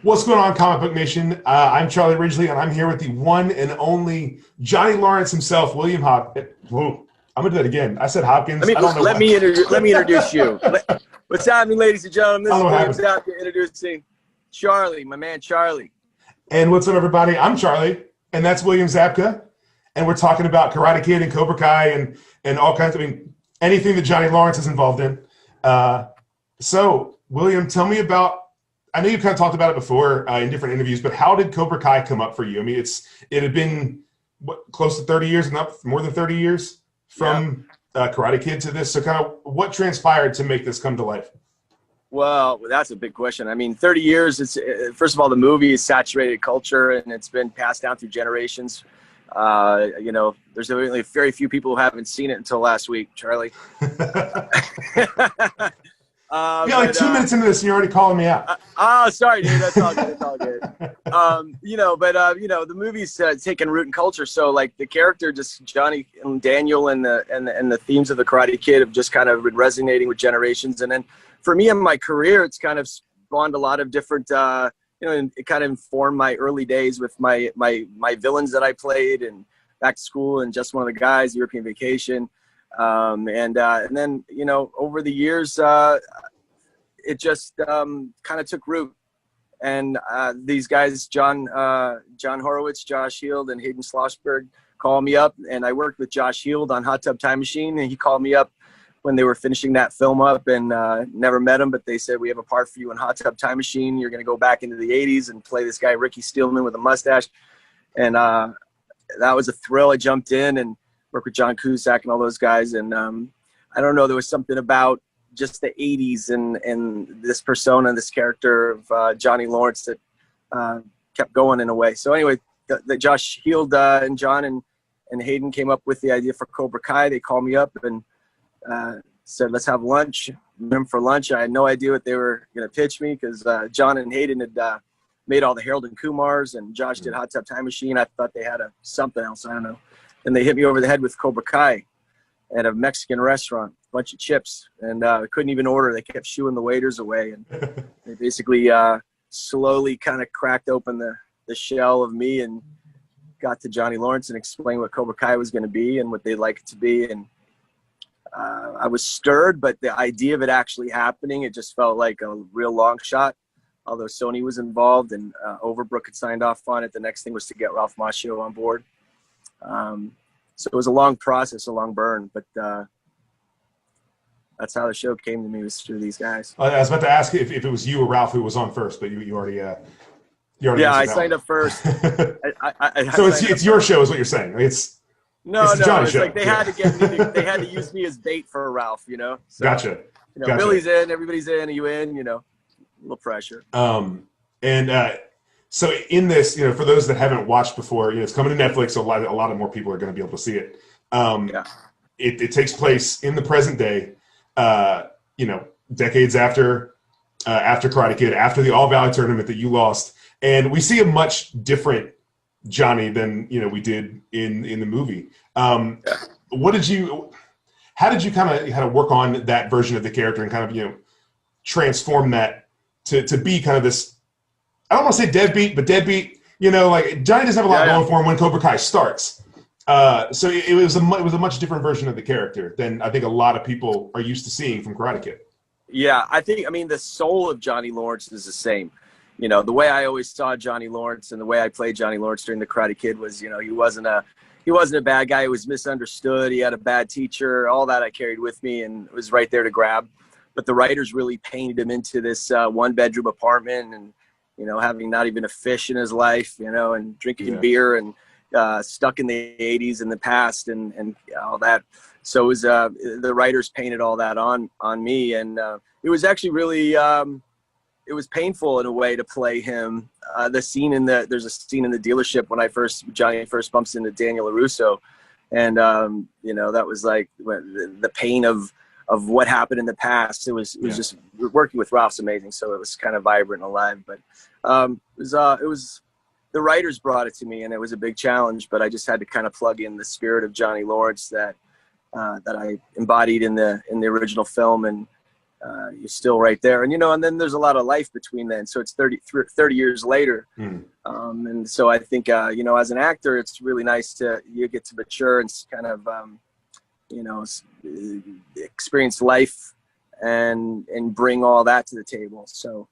What's going on, Comic Book Nation? I'm Charlie Ridgely, and I'm here with the one and only Johnny Lawrence himself, William Hopkins. Whoa, I'm gonna do that again. I said Hopkins. Let me introduce you. What's happening, ladies and gentlemen? This is William Zabka introducing Charlie, my man Charlie. And what's up, everybody? I'm Charlie, and that's William Zabka, and we're talking about Karate Kid and Cobra Kai and all kinds of, anything that Johnny Lawrence is involved in. So, William, tell me about. I know you kind of talked about it before in different interviews, but how did Cobra Kai come up for you? I mean, it had been close to 30 years, not more than 30 years from Karate Kid to this. So, kind of what transpired to make this come to life? Well, that's a big question. I mean, 30 years. It's first of all, the movie is saturated culture, and it's been passed down through generations. There's only very few people who haven't seen it until last week, Charlie. Like 2 minutes into this, and you're already calling me out. Sorry, dude. That's all good. It's all good. The movie's taken root in culture. So, like, the character, just Johnny and Daniel, and the themes of the Karate Kid have just kind of been resonating with generations. And then, for me in my career, it's kind of spawned a lot of different. It kind of informed my early days with my villains that I played, and Back to School, and Just One of the Guys, European Vacation. And then, over the years, it just kind of took root. And these guys, John Horowitz, Josh Heald, and Hayden Schlossberg called me up. And I worked with Josh Heald on Hot Tub Time Machine. And he called me up when they were finishing that film up, and never met him. But they said, we have a part for you in Hot Tub Time Machine. You're going to go back into the 80s and play this guy, Ricky Steelman, with a mustache. And that was a thrill. I jumped in and worked with John Cusack and all those guys. And I don't know, there was something about just the 80s and this persona, this character of Johnny Lawrence that kept going in a way. So anyway, the Josh Heald and John and Hayden came up with the idea for Cobra Kai. They called me up and said, let's have lunch. Them for lunch. I had no idea what they were going to pitch me, because John and Hayden had made all the Harold and Kumars, and Josh did Hot Tub Time Machine. I thought they had something else. I don't know. And they hit me over the head with Cobra Kai at a Mexican restaurant, a bunch of chips, and I couldn't even order. They kept shooing the waiters away, and they basically slowly kind of cracked open the shell of me and got to Johnny Lawrence and explained what Cobra Kai was going to be and what they'd like it to be. And I was stirred, but the idea of it actually happening, it just felt like a real long shot. Although Sony was involved and Overbrook had signed off on it, the next thing was to get Ralph Macchio on board. So it was a long process, a long burn, but that's how the show came to me, was through these guys. I was about to ask if it was you or Ralph who was on first, but you already I signed up first. So it's your show, is what you're saying? It's Johnny show. Like they had to use me as bait for Ralph, So, gotcha. Billy's in, everybody's in, are you in? A little pressure. So in this, for those that haven't watched before, it's coming to Netflix, so a lot of more people are going to be able to see it. It takes place in the present day, decades after Karate Kid, after the All Valley tournament that you lost, and we see a much different Johnny than we did in the movie. How did you kind of work on that version of the character and kind of transform that to be kind of this? I don't want to say deadbeat, but deadbeat. Like Johnny doesn't have a lot going for him when Cobra Kai starts. So it was a much different version of the character than I think a lot of people are used to seeing from Karate Kid. Yeah, the soul of Johnny Lawrence is the same. The way I always saw Johnny Lawrence and the way I played Johnny Lawrence during the Karate Kid was, he wasn't a bad guy. He was misunderstood. He had a bad teacher. All that I carried with me and was right there to grab. But the writers really painted him into this one-bedroom apartment and, having not even a fish in his life, and drinking beer and stuck in the 80s in the past and all that. So it was the writers painted all that on me, and it was actually really it was painful in a way to play him. There's a scene in the dealership when Johnny first bumps into Daniel LaRusso, and that was like the pain of what happened in the past. It was just working with Ralph's amazing, so it was kind of vibrant and alive. But it was the writers brought it to me, and it was a big challenge. But I just had to kind of plug in the spirit of Johnny Lawrence that I embodied in the original film, and you're still right there. And, you know, and then there's a lot of life between then. So it's 30 years later. And so I think, you know, as an actor, it's really nice you get to mature and kind of, you know, experience life and bring all that to the table. So,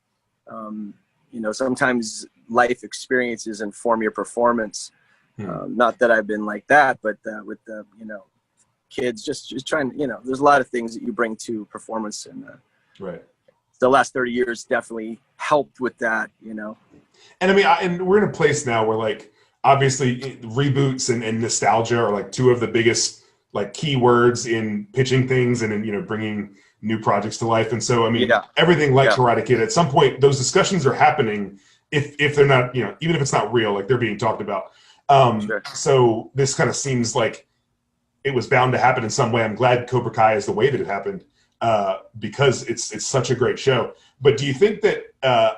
you know, sometimes life experiences inform your performance. Not that I've been like that, but with the, you know, kids, just trying, you know, there's a lot of things that you bring to performance, and right. The last 30 years definitely helped with that, you know. And I mean, and we're in a place now where, like, obviously reboots and nostalgia are like two of the biggest like keywords in pitching things and in, you know, bringing new projects to life. And so, I mean, everything like Karate Kid, at some point, those discussions are happening. If they're not, you know, even if it's not real, like they're being talked about. So this kind of seems like it was bound to happen in some way. I'm glad Cobra Kai is the way that it happened, because it's such a great show. But do you think that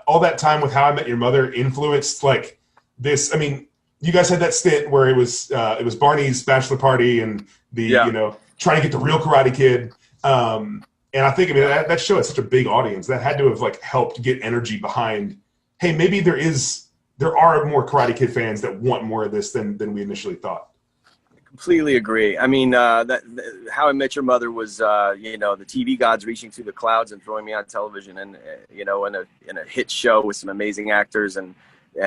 all that time with How I Met Your Mother influenced like this? I mean, you guys had that stint where it was Barney's bachelor party and the you know, trying to get the real Karate Kid. And I think, I mean, that show had such a big audience that had to have like helped get energy behind, hey, maybe there are more Karate Kid fans that want more of this than we initially thought. Completely agree. I mean, How I Met Your Mother was, you know, the TV gods reaching through the clouds and throwing me on television, and you know, in a hit show with some amazing actors and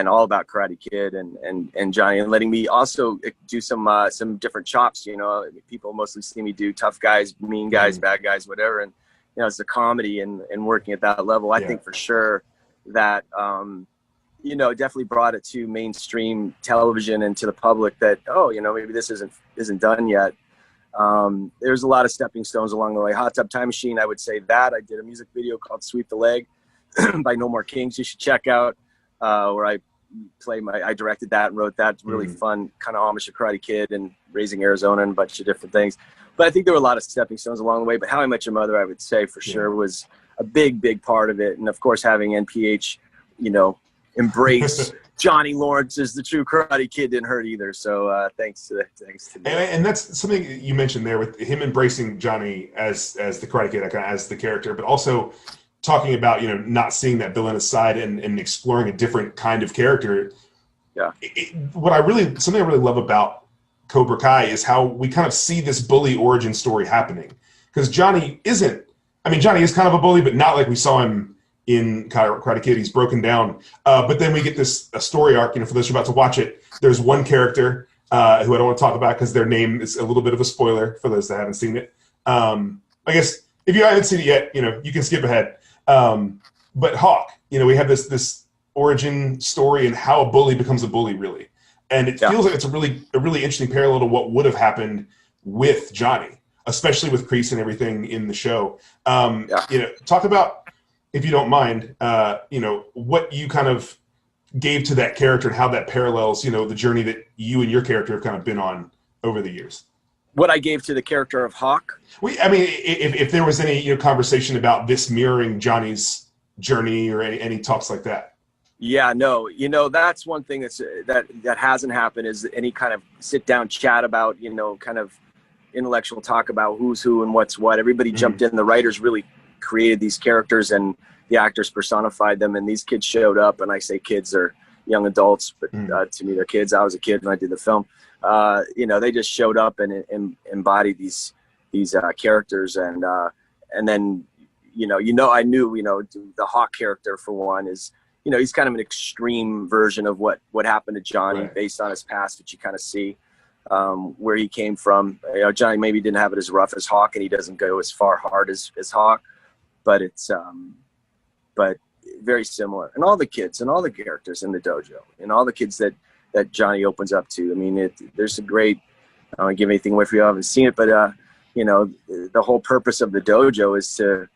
all about Karate Kid and Johnny, and letting me also do some different chops. You know, people mostly see me do tough guys, mean guys, bad guys, whatever, and you know, it's a comedy and working at that level. I think for sure that. You know, definitely brought it to mainstream television and to the public that, oh, you know, maybe this isn't done yet. There's a lot of stepping stones along the way. Hot Tub Time Machine, I would say that. I did a music video called Sweep the Leg by No More Kings. You should check out, where I directed that and wrote that. It's really fun, kind of homage to Karate Kid and Raising Arizona and a bunch of different things. But I think there were a lot of stepping stones along the way. But How I Met Your Mother, I would say for sure was a big part of it. And of course, having NPH, you know, embrace Johnny Lawrence as the true Karate Kid didn't hurt either. So thanks to and that's something you mentioned there with him embracing Johnny as the Karate Kid, as the character, but also talking about, you know, not seeing that villainous side and exploring a different kind of character. Yeah. Something I really love about Cobra Kai is how we kind of see this bully origin story happening, because Johnny is kind of a bully, but not like we saw him in Karate Kid. He's broken down, but then we get a story arc. You know, for those who are about to watch it, there's one character who I don't want to talk about because their name is a little bit of a spoiler for those that haven't seen it. I guess if you haven't seen it yet, you know, you can skip ahead. But Hawk, you know, we have this origin story and how a bully becomes a bully, really, and it feels like it's a really interesting parallel to what would have happened with Johnny, especially with Kreese and everything in the show. You know, talk about, if you don't mind, you know, what you kind of gave to that character and how that parallels, you know, the journey that you and your character have kind of been on over the years. What I gave to the character of Hawk? I mean, if there was any, you know, conversation about this mirroring Johnny's journey or any talks like that. Yeah, no, you know, that's one thing that hasn't happened, is any kind of sit down chat about, you know, kind of intellectual talk about who's who and what's what. Everybody jumped in. The writers really created these characters and the actors personified them, and these kids showed up. And I say kids are young adults, but to me they're kids. I was a kid when I did the film. You know, they just showed up and embodied these characters, and then I knew, you know, the Hawk character, for one, is, you know, he's kind of an extreme version of what happened to Johnny, based on his past, which you kind of see where he came from. You know, Johnny maybe didn't have it as rough as Hawk, and he doesn't go as far hard as Hawk, but it's but very similar. And all the kids and all the characters in the dojo and all the kids that Johnny opens up to. I mean, there's a great, I don't want to give anything away for you, I haven't seen it, but you know, the whole purpose of the dojo is to,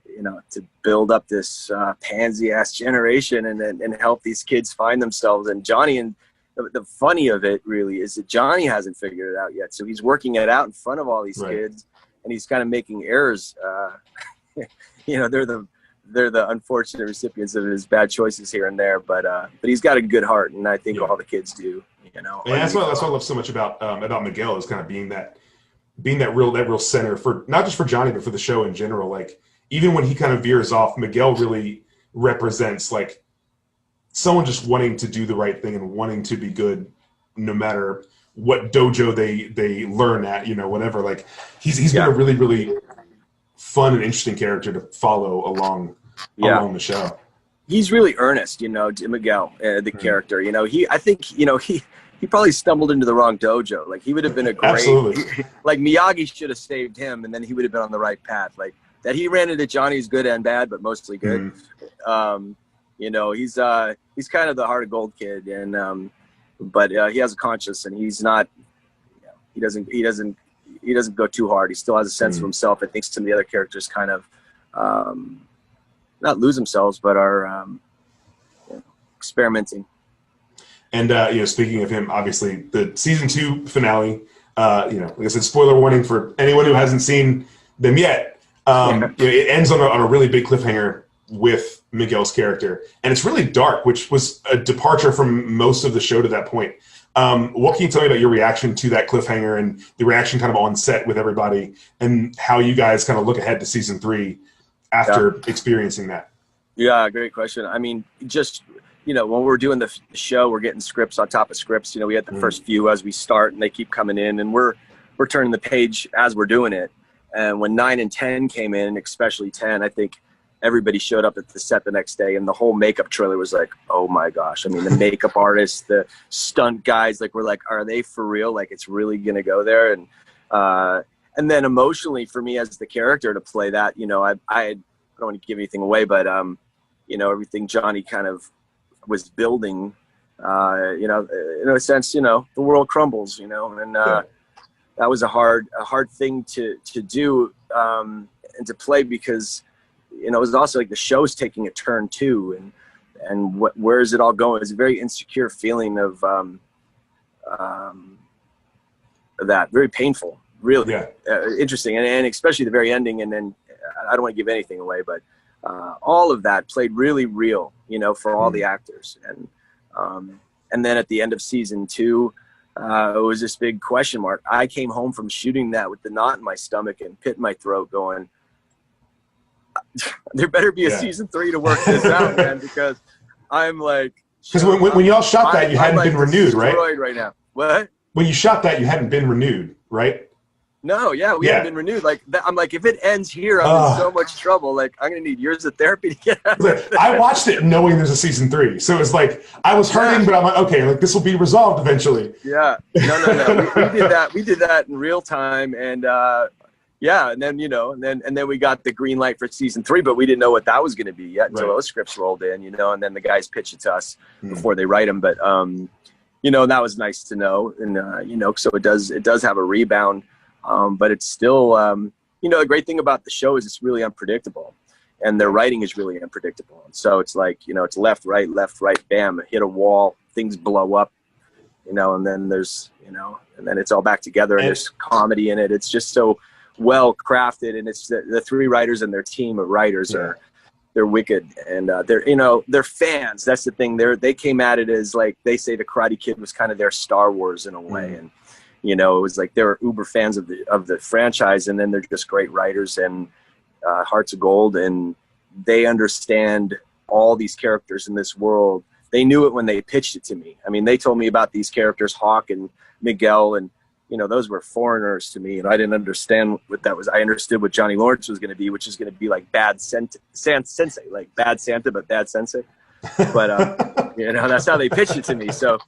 you know, to build up this pansy ass generation and help these kids find themselves. And Johnny, and the funny of it really is that Johnny hasn't figured it out yet. So he's working it out in front of all these kids, and he's kind of making errors. You know, they're the unfortunate recipients of his bad choices here and there, but he's got a good heart, and I think all the kids do. You know, and that's what I love so much about Miguel, is kind of being that real center for not just for Johnny, but for the show in general. Like, even when he kind of veers off, Miguel really represents like someone just wanting to do the right thing and wanting to be good no matter what dojo they learn at, whatever. Like he's been a really, really fun and interesting character to follow along the show. He's really earnest, Miguel, the character. I think he probably stumbled into the wrong dojo. Like he would have been a great, absolutely. Like Miyagi should have saved him, and then he would have been on the right path. Like that he ran into Johnny's good and bad, but mostly good. He's kind of the heart of gold kid, and but he has a conscience, and he's not. He doesn't go too hard. He still has a sense of himself. I think some of the other characters kind of not lose themselves, but are experimenting. And speaking of him, obviously the season 2 finale. Like I said, spoiler warning for anyone who hasn't seen them yet. It ends on a really big cliffhanger with Miguel's character, and it's really dark, which was a departure from most of the show to that point. What can you tell me about your reaction to that cliffhanger and the reaction kind of on set with everybody, and how you guys kind of look ahead to season 3 after experiencing that? Yeah, great question. I mean, just when we're doing the show, we're getting scripts on top of scripts. We had the first few as we start, and they keep coming in, and we're turning the page as we're doing it. And when 9 and 10 came in, especially 10, I think everybody showed up at the set the next day, and the whole makeup trailer was like, oh my gosh. I mean, the makeup artists, the stunt guys, like, we're like, are they for real? Like, it's really going to go there. And then emotionally for me as the character to play that, I don't want to give anything away, but, everything Johnny kind of was building, in a sense, the world crumbles, and that was a hard thing to do, and to play, because, it was also like the show's taking a turn too, and where is it all going? It's a very insecure feeling of that, very painful, really interesting, and especially the very ending. And then I don't want to give anything away, but all of that played really real, for all the actors, and then at the end of season 2, it was this big question mark. I came home from shooting that with the knot in my stomach and pit in my throat, going, there better be a season 3 to work this out, man, because I'm like, because when y'all shot that, you hadn't been renewed, right? Right now. What? When you shot that, you hadn't been renewed, right? No, we hadn't been renewed. Like I'm like, if it ends here, I'm in so much trouble. Like I'm gonna need years of therapy to get out of it. I watched it knowing there's a season 3, so it was like I was hurting, but I'm like, okay, like this will be resolved eventually. Yeah, no. We did that in real time, and and then and then we got the green light for season 3, but we didn't know what that was going to be yet until those scripts rolled in, and then the guys pitched it to us before they write them. But that was nice to know, and so it does have a rebound, but it's still the great thing about the show is it's really unpredictable, and their writing is really unpredictable. And so it's like it's left, right, bam, hit a wall, things blow up, and then there's and then it's all back together, and there's comedy in it. It's just so well crafted, and it's the 3 writers and their team of writers they're wicked, and they're fans. That's the thing. They came at it as, like, they say the Karate Kid was kind of their Star Wars in a way, and it was like they were uber fans of the franchise, and then they're just great writers and hearts of gold, and they understand all these characters in this world. They knew it when they pitched it to me. I mean, they told me about these characters, Hawk and Miguel, and those were foreigners to me, and I didn't understand what that was. I understood what Johnny Lawrence was going to be, which is going to be like bad sensei, like bad Santa, but bad sensei. But that's how they pitched it to me. So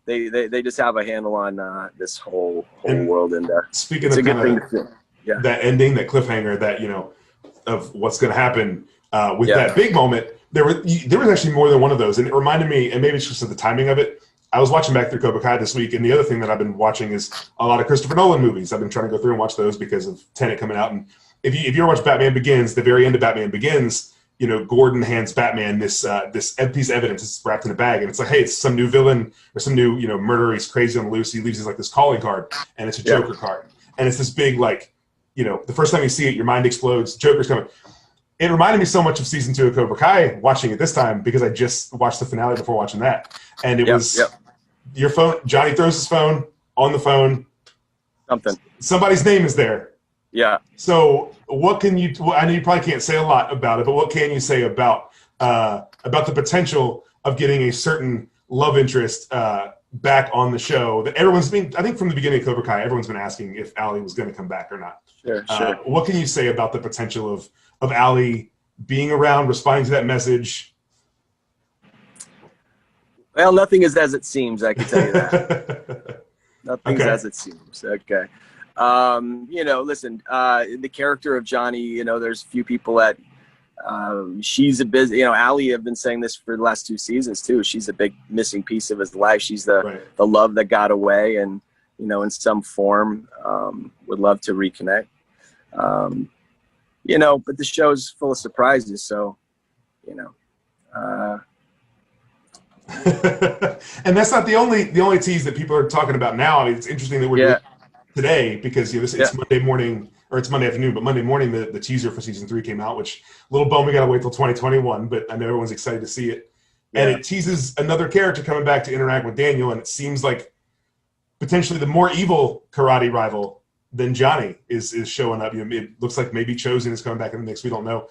they just have a handle on this whole world. And speaking of kind of that ending, that cliffhanger, that of what's going to happen with that big moment, there was actually more than one of those, and it reminded me, and maybe it's just the timing of it. I was watching back through Cobra Kai this week, and the other thing that I've been watching is a lot of Christopher Nolan movies. I've been trying to go through and watch those because of Tenet coming out. And if you ever watch Batman Begins, the very end of Batman Begins, Gordon hands Batman this piece of evidence. It's wrapped in a bag, and it's like, hey, it's some new villain or some new murderer. He's crazy on the loose. He leaves us like this calling card, and it's a Joker card, and it's this big, like, the first time you see it, your mind explodes. Joker's coming. It reminded me so much of season 2 of Cobra Kai, watching it this time, because I just watched the finale before watching that. And it was your phone. Johnny throws his phone on the phone. Something. Somebody's name is there. Yeah. So what can you, well, I know you probably can't say a lot about it, but what can you say about the potential of getting a certain love interest back on the show that everyone's been, I think from the beginning of Cobra Kai, everyone's been asking if Allie was going to come back or not. Sure. What can you say about the potential of Allie being around, responding to that message? Well, nothing is as it seems, I can tell you that. Nothing's Okay. as it seems. Okay. Listen, the character of Johnny, there's a few people that she's a busy, Allie, I've been saying this for the last 2 seasons too. She's a big missing piece of his life. She's the love that got away and, in some form, would love to reconnect. But the show's full of surprises. So, and that's not the only tease that people are talking about now. I mean, it's interesting that we're doing today because it's Monday morning, or it's Monday afternoon, but Monday morning the teaser for season 3 came out, which a little bum we gotta wait till 2021, but I know everyone's excited to see it. And it teases another character coming back to interact with Daniel, and it seems like potentially the more evil karate rival than Johnny is showing up. It looks like maybe Chosen is coming back in the mix. We don't know.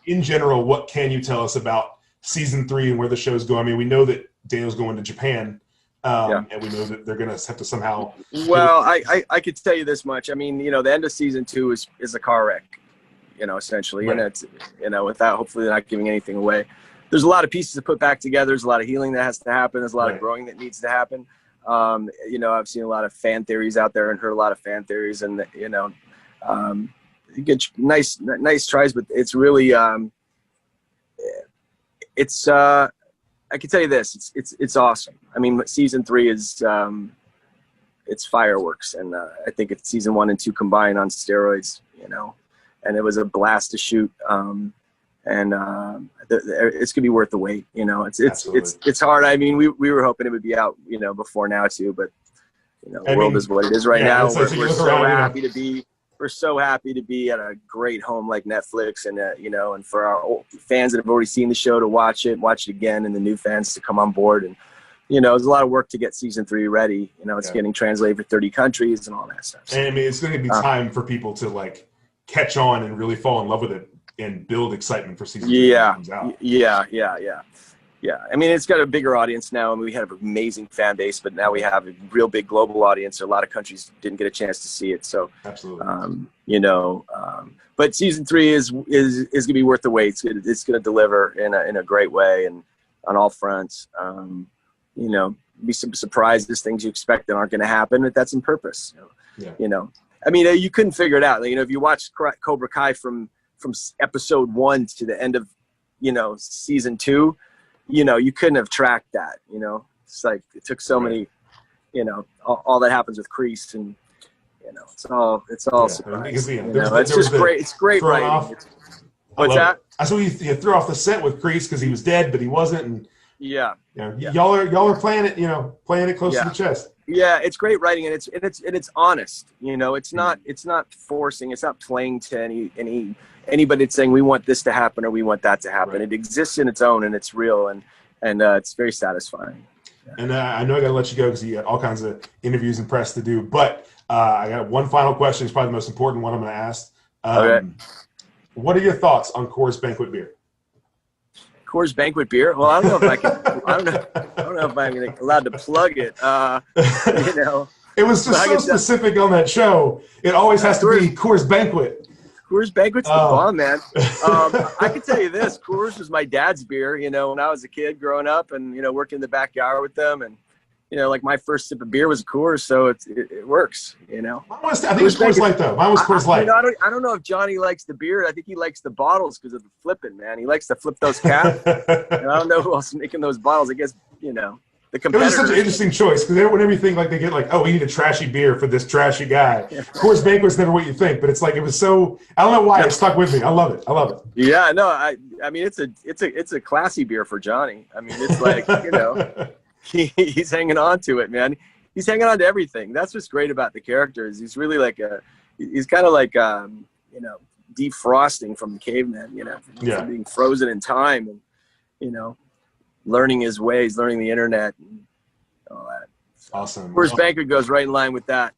In general, what can you tell us about season 3 and where the show's going? I mean, we know that Daniel's going to Japan, and we know that they're going to have to somehow. Well, I could tell you this much. I mean, the end of season 2 is a car wreck, essentially, and it's without hopefully not giving anything away. There's a lot of pieces to put back together. There's a lot of healing that has to happen. There's a lot of growing that needs to happen. I've seen a lot of fan theories out there and heard a lot of fan theories, and you get nice tries, but it's really I can tell you this, it's awesome. I mean, season 3 is it's fireworks, and I think it's season 1 and 2 combined on steroids, and it was a blast to shoot. It's gonna be worth the wait. It's hard. I mean, we were hoping it would be out, before now too, but the world is what it is right now. We're so happy to be at a great home like Netflix, and and for our old fans that have already seen the show to watch it again, and the new fans to come on board. And there's a lot of work to get season 3 ready. It's getting translated for 30 countries and all that stuff. So, and I mean, it's going to be time for people to catch on and really fall in love with it and build excitement for season 3 when it comes out. Yeah. I mean, it's got a bigger audience now, and we have an amazing fan base, but now we have a real big global audience. A lot of countries didn't get a chance to see it. So, absolutely. But season 3 is going to be worth the wait. It's going to deliver in a great way and on all fronts. Be some surprises, things you expect that aren't going to happen, but that's on purpose. I mean, you couldn't figure it out. If you watch Cobra Kai from episode 1 to the end of, season 2, you couldn't have tracked that, it's like, it took so many, all that happens with Kreese, and, it's all surprise. It's just great. It's great writing. What's that? I saw you threw off the set with Kreese because he was dead, but he wasn't. And y'all are playing it close to the chest. Yeah, it's great writing, and it's honest. It's not forcing. It's not playing to anybody. It's saying we want this to happen or we want that to happen. Right. It exists in its own, and it's real, and it's very satisfying. Yeah. And I know I got to let you go because you got all kinds of interviews and press to do. But I got one final question. It's probably the most important one I'm going to ask. Okay. What are your thoughts on Coors Banquet beer? Coors Banquet beer? Well, I don't know if I can. I don't know if I'm allowed to plug it. It was just so specific on that show. It always has to be Coors Banquet. Coors Banquet's the bomb, man. I can tell you this: Coors was my dad's beer. When I was a kid growing up, and working in the backyard with them, and like my first sip of beer was a Coors, so it works. I think it was Coors Light though. Mine was Coors Light. I don't know if Johnny likes the beer. I think he likes the bottles because of the flipping, man. He likes to flip those caps. And I don't know who else is making those bottles. I guess the competitors. It was such an interesting choice because whenever you think they get we need a trashy beer for this trashy guy. Coors Banquet's never what you think, but it's it was so. I don't know why it stuck with me. I love it. Yeah, no, I mean it's a classy beer for Johnny. I mean it's like he's hanging on to it, man. He's hanging on to everything. That's what's great about the character is he's really he's kind of like defrosting from the caveman, from being frozen in time, and learning his ways, learning the internet, and all that. Awesome. Coors Banquet goes right in line with that,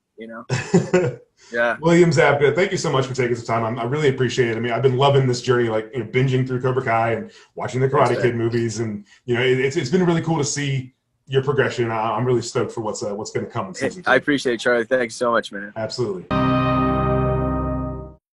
Yeah. William Zabka, thank you so much for taking some time. I really appreciate it. I mean, I've been loving this journey, like, you know, binging through Cobra Kai and watching the Thanks, Karate man. Kid movies, and you know, it's been really cool to see your progression. I'm really stoked for what's going to come in season 2. I appreciate it, Charlie. Thanks so much, man. Absolutely.